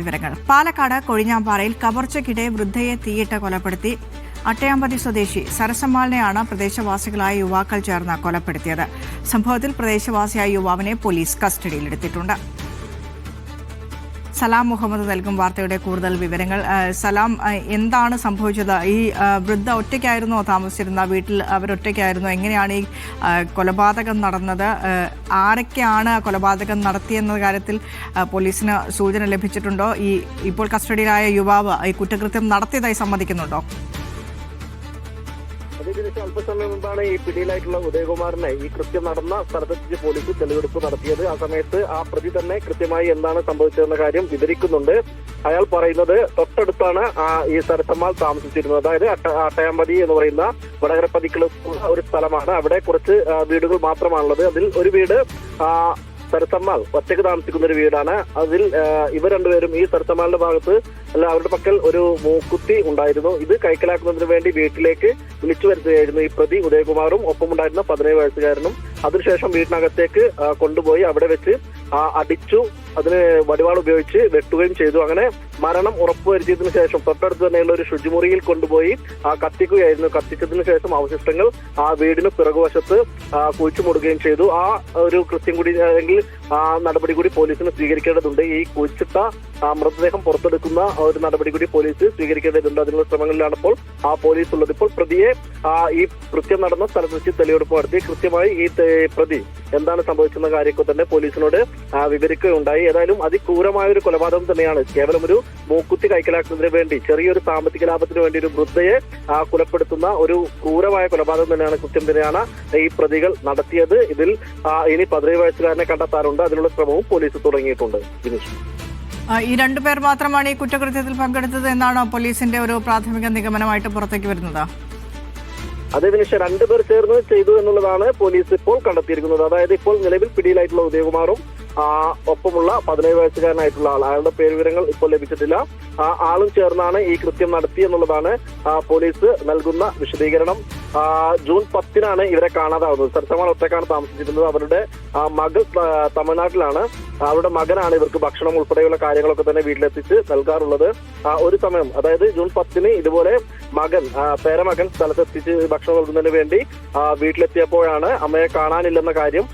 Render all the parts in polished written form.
വിവരങ്ങൾ. പാലക്കാട് കൊഴിഞ്ഞാമ്പാറയിൽ കവർച്ചയ്ക്കിടെ വൃദ്ധയെ തീയിട്ട് കൊലപ്പെടുത്തി. അട്ടയാമ്പതി സ്വദേശി സരസമ്മാളിനെയാണ് പ്രദേശവാസികളായ യുവാക്കൾ ചേർന്ന് കൊലപ്പെടുത്തിയത്. സംഭവത്തിൽ പ്രദേശവാസിയായ യുവാവിനെ പോലീസ് കസ്റ്റഡിയിലെടുത്തിട്ടുണ്ട്. സലാം മുഹമ്മദ് നൽകും വാർത്തയുടെ കൂടുതൽ വിവരങ്ങൾ. സലാം, എന്താണ് സംഭവിച്ചത്? ഈ വൃദ്ധ ഒറ്റയ്ക്കായിരുന്നോ താമസിച്ചിരുന്ന വീട്ടിൽ? അവരൊറ്റയ്ക്കായിരുന്നോ? എങ്ങനെയാണ് ഈ കൊലപാതകം നടന്നത്? ആരൊക്കെയാണ് കൊലപാതകം നടത്തിയെന്ന കാര്യത്തിൽ പോലീസിന് സൂചന ലഭിച്ചിട്ടുണ്ടോ? ഇപ്പോൾ കസ്റ്റഡിയിലായ യുവാവ് ഈ കുറ്റകൃത്യം നടത്തിയതായി സമ്മതിക്കുന്നുണ്ടോ? അതിനുശേഷം അല്പസമയം മുമ്പാണ് ഈ പിടിയിലായിട്ടുള്ള ഉദയകുമാറിനെ ഈ കൃത്യം നടന്ന സ്ഥലത്തെത്തിച്ച് പോലീസ് തെളിവെടുപ്പ് നടത്തിയത്. ആ സമയത്ത് ആ പ്രതി തന്നെ കൃത്യമായി എന്താണ് സംഭവിച്ചതെന്ന കാര്യം വിവരിക്കുന്നുണ്ട്. അയാൾ പറയുന്നത് തൊട്ടടുത്താണ് ഈ സരസമ്മാൾ താമസിച്ചിരുന്നത്. അതായത് അട്ടയാമ്പതി എന്ന് പറയുന്ന വടകരപ്പതിക്കുള്ള ഒരു സ്ഥലമാണ്. അവിടെ കുറച്ച് വീടുകൾ മാത്രമാണുള്ളത്. അതിൽ ഒരു വീട് സരസമ്മാൾ ഒറ്റയ്ക്ക് താമസിക്കുന്ന ഒരു വീടാണ്. അതിൽ ഇവർ രണ്ടുപേരും ഈ സരസമ്മാളിന്റെ ഭാഗത്ത് അവരുടെ പക്കൽ ഒരു മൂക്കുത്തി ഉണ്ടായിരുന്നു. ഇത് കൈക്കലാക്കുന്നതിന് വേണ്ടി വീട്ടിലേക്ക് വിളിച്ചു വരുത്തുകയായിരുന്നു ഈ പ്രതി ഉദയകുമാറും ഒപ്പമുണ്ടായിരുന്ന 17 വയസ്സുകാരനും. അതിനുശേഷം വീട്ടിനകത്തേക്ക് കൊണ്ടുപോയി അവിടെ വെച്ച് അടിച്ചു. അതിന് വടിവാൾ ഉപയോഗിച്ച് വെട്ടുകയും ചെയ്തു. അങ്ങനെ മരണം ഉറപ്പുവരുത്തിയതിനു ശേഷം തൊട്ടടുത്ത് തന്നെയുള്ള ഒരു ശുചിമുറിയിൽ കൊണ്ടുപോയി കത്തിക്കുകയായിരുന്നു. കത്തിച്ചതിനു ശേഷം അവശിഷ്ടങ്ങൾ ആ വീടിന് പിറകുവശത്ത് കുഴിച്ചു മൂടുകയും ചെയ്തു. ആ ഒരു കൃത്യം കൂടി അല്ലെങ്കിൽ ആ നടപടി കൂടി പോലീസിന് സ്വീകരിക്കേണ്ടതുണ്ട്. ഈ കുഴിച്ചിട്ട മൃതദേഹം പുറത്തെടുക്കുന്ന ഒരു നടപടി കൂടി പോലീസ് സ്വീകരിക്കേണ്ടതുണ്ട്. അതിനുള്ള ശ്രമങ്ങളിലാണ് ഇപ്പോൾ പോലീസ് ഉള്ളത്. ഇപ്പോൾ പ്രതിയെ ഈ കൃത്യം നടന്ന സ്ഥലത്ത് വെച്ച് തെളിവെടുപ്പ് നടത്തി കൃത്യമായി ഈ പ്രതി എന്താണ് സംഭവിച്ചെന്ന കാര്യമൊക്കെ തന്നെ പോലീസിനോട് വിവരിക്കുകയുണ്ടായി. ഏതായാലും അതിക്രൂരമായ ഒരു കൊലപാതകം തന്നെയാണ്. കേവലം ഒരു മൂക്കുത്തി കൈക്കലാക്കുന്നതിന് വേണ്ടി, ചെറിയൊരു സാമ്പത്തിക ലാഭത്തിന് വേണ്ടി ഒരു വൃദ്ധയെ കൊലപ്പെടുത്തുന്ന ഒരു ക്രൂരമായ കൊലപാതകം തന്നെയാണ്, കൃത്യം തന്നെയാണ് ഈ പ്രതികൾ നടത്തിയത്. ഇതിൽ ഇനി 17 വയസ്സുകാരനെ കണ്ടെത്താറുണ്ട്. അതിനുള്ള ശ്രമവും പോലീസ് തുടങ്ങിയിട്ടുണ്ട്. ഈ രണ്ടുപേർ മാത്രമാണ് ഈ കുറ്റകൃത്യത്തിൽ പങ്കെടുത്തത് എന്നാണ് പോലീസിന്റെ ഒരു പ്രാഥമിക നിഗമനമായിട്ട് പുറത്തേക്ക് വരുന്നത്. അതിനുശേഷം 2 പേർ ചേർന്ന് ചെയ്തു എന്നുള്ളതാണ് പോലീസ് ഇപ്പോൾ കണ്ടെത്തിയിരിക്കുന്നത്. അതായത് ഇപ്പോൾ നിലവിൽ പിടിയിലായിട്ടുള്ള ഉദയകുമാറും ഒപ്പമുള്ള 17 വയസ്സുകാരനായിട്ടുള്ള ആൾ, അയാളുടെ പേരുവിവരങ്ങൾ ഇപ്പോൾ ലഭിച്ചിട്ടില്ല. ആളും ചേർന്നാണ് ഈ കൃത്യം നടത്തി എന്നുള്ളതാണ് പോലീസ് നൽകുന്ന വിശദീകരണം. ജൂൺ 10-നാണ് ഇവരെ കാണാതാവുന്നത്. സരസമ്മാൾ ഒറ്റക്കാണ് താമസിച്ചിരുന്നത്. അവരുടെ മകൾ തമിഴ്നാട്ടിലാണ്. അവരുടെ മകനാണ് ഇവർക്ക് ഭക്ഷണം ഉൾപ്പെടെയുള്ള കാര്യങ്ങളൊക്കെ തന്നെ വീട്ടിലെത്തിച്ച് നൽകാറുള്ളത്. ഒരു സമയം, അതായത് ജൂൺ 10-ന് ഇതുപോലെ പേരമകൻ സ്ഥലത്തെത്തിച്ച് ഭക്ഷണം നൽകുന്നതിന് വേണ്ടി വീട്ടിലെത്തിയപ്പോഴാണ് അമ്മയെ കാണാനില്ലെന്ന കാര്യം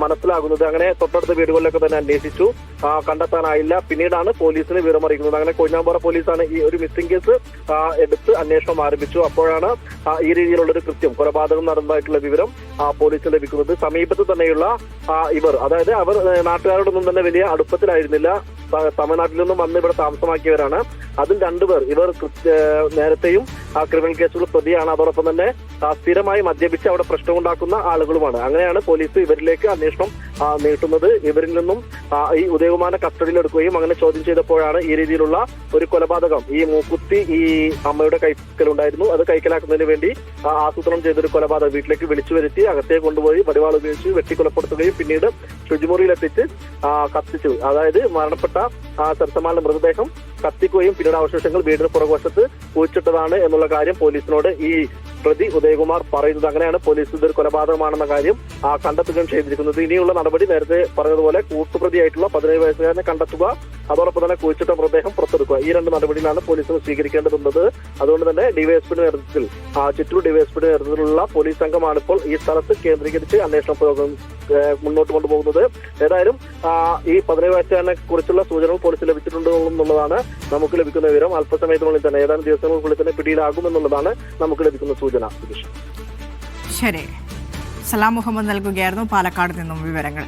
മനസ്സിലാകുന്നത്. അങ്ങനെ തൊട്ടടുത്ത വീടുകളിലൊക്കെ തന്നെ അന്വേഷിച്ചു, കണ്ടെത്താനായില്ല. പിന്നീടാണ് പോലീസിന് വിവരമറിയിക്കുന്നത്. അങ്ങനെ കൊഴിഞ്ഞാമ്പാറ പോലീസാണ് ഈ ഒരു മിസ്സിംഗ് കേസ് എടുത്ത് അന്വേഷണം ആരംഭിച്ചു. അപ്പോഴാണ് ഈ രീതിയിലുള്ളൊരു കൃത്യം, കൊലപാതകം നടന്നതായിട്ടുള്ള വിവരം പോലീസിന് ലഭിക്കുന്നത്. സമീപത്ത് തന്നെയുള്ള ഇവർ, അതായത് അവർ നാട്ടുകാരോടൊന്നും തന്നെ വലിയ അടുപ്പത്തിലായിരുന്നില്ല. തമിഴ്നാട്ടിൽ നിന്നും വന്ന് ഇവിടെ താമസമാക്കിയവരാണ്. അതിൽ 2 പേർ, ഇവർ നേരത്തെയും ക്രിമിനൽ കേസുകൾ പ്രതിയാണ്. അതോടൊപ്പം തന്നെ സ്ഥിരമായി മദ്യപിച്ച് അവിടെ പ്രശ്നമുണ്ടാക്കുന്ന ആളുകളുമാണ്. അങ്ങനെയാണ് പോലീസ് ഇവരിലേക്ക് അന്വേഷണം നീട്ടുന്നത്. ഇവരിൽ നിന്നും ഈ ഉദയകുമാറിനെ കസ്റ്റഡിയിലെടുക്കുകയും അങ്ങനെ ചോദ്യം ചെയ്തപ്പോഴാണ് ഈ രീതിയിലുള്ള ഒരു കൊലപാതകം, ഈ മൂക്കുത്തി ഈ അമ്മയുടെ കൈക്കലുണ്ടായിരുന്നു, അത് കൈക്കലാക്കുന്നതിന് വേണ്ടി ആസൂത്രണം ചെയ്തൊരു കൊലപാതകം വീട്ടിലേക്ക് വിളിച്ചു വരുത്തി അകത്തേക്ക് കൊണ്ടുപോയി വടിവാൾ ഉപയോഗിച്ച് വെട്ടിക്കൊലപ്പെടുത്തുകയും പിന്നീട് ശുചിമുറിയിലെത്തിച്ച് കത്തിച്ചു. അതായത് മരണപ്പെട്ട സരസമ്മാളിന്റെ മൃതദേഹം കത്തിക്കുകയും പിന്നീട് അവശേഷങ്ങൾ വീടിന് പുറകുവശത്ത് കുഴിച്ചിട്ടതാണ് എന്നുള്ള കാര്യം പോലീസിനോട് ഈ പ്രതി ഉദയകുമാർ പറയുന്നത്. അങ്ങനെയാണ് പോലീസ് ഇതൊരു കൊലപാതകമാണെന്ന കാര്യം കണ്ടെത്തുകയും ചെയ്തിരിക്കുന്നത്. ഇനിയുള്ള നടപടി നേരത്തെ പറഞ്ഞതുപോലെ കൂട്ടുപ്രതിയായിട്ടുള്ള 17 വയസ്സുകാരനെ കണ്ടെത്തുക, അതോടൊപ്പം തന്നെ കുഴിച്ചിട്ട മൃതദേഹം പുറത്തെടുക്കുക. ഈ 2 നടപടിയിലാണ് പോലീസിന് സ്വീകരിക്കേണ്ടതുള്ളത്. അതുകൊണ്ട് തന്നെ ഡിവൈഎസ്പിയുടെ നേതൃത്വത്തിൽ, ചിറ്റൂർ ഡിവൈഎസ്പിയുടെ നേതൃത്വത്തിലുള്ള പോലീസ് സംഘമാണ് ഇപ്പോൾ ഈ സ്ഥലത്ത് കേന്ദ്രീകരിച്ച് അന്വേഷണം മുന്നോട്ട് കൊണ്ടുപോകുന്നത്. ഏതായാലും ഈ 17 വയസ്സുകാരനെ കുറിച്ചുള്ള സൂചനകൾ പോലീസ് ലഭിച്ചിട്ടുണ്ട് എന്നുള്ളതാണ് നമുക്ക് ലഭിക്കുന്ന വിവരം. അല്പസമയത്തിനുള്ളിൽ തന്നെ, ഏതാനും ദിവസങ്ങൾക്കുള്ളിൽ തന്നെ പിടിയിലാകുമെന്നുള്ളതാണ് നമുക്ക് ലഭിക്കുന്ന സൂചന. ശരി, സലാം മുഹമ്മദ് നൽകുകയായിരുന്നു പാലക്കാട് നിന്നും വിവരങ്ങൾ.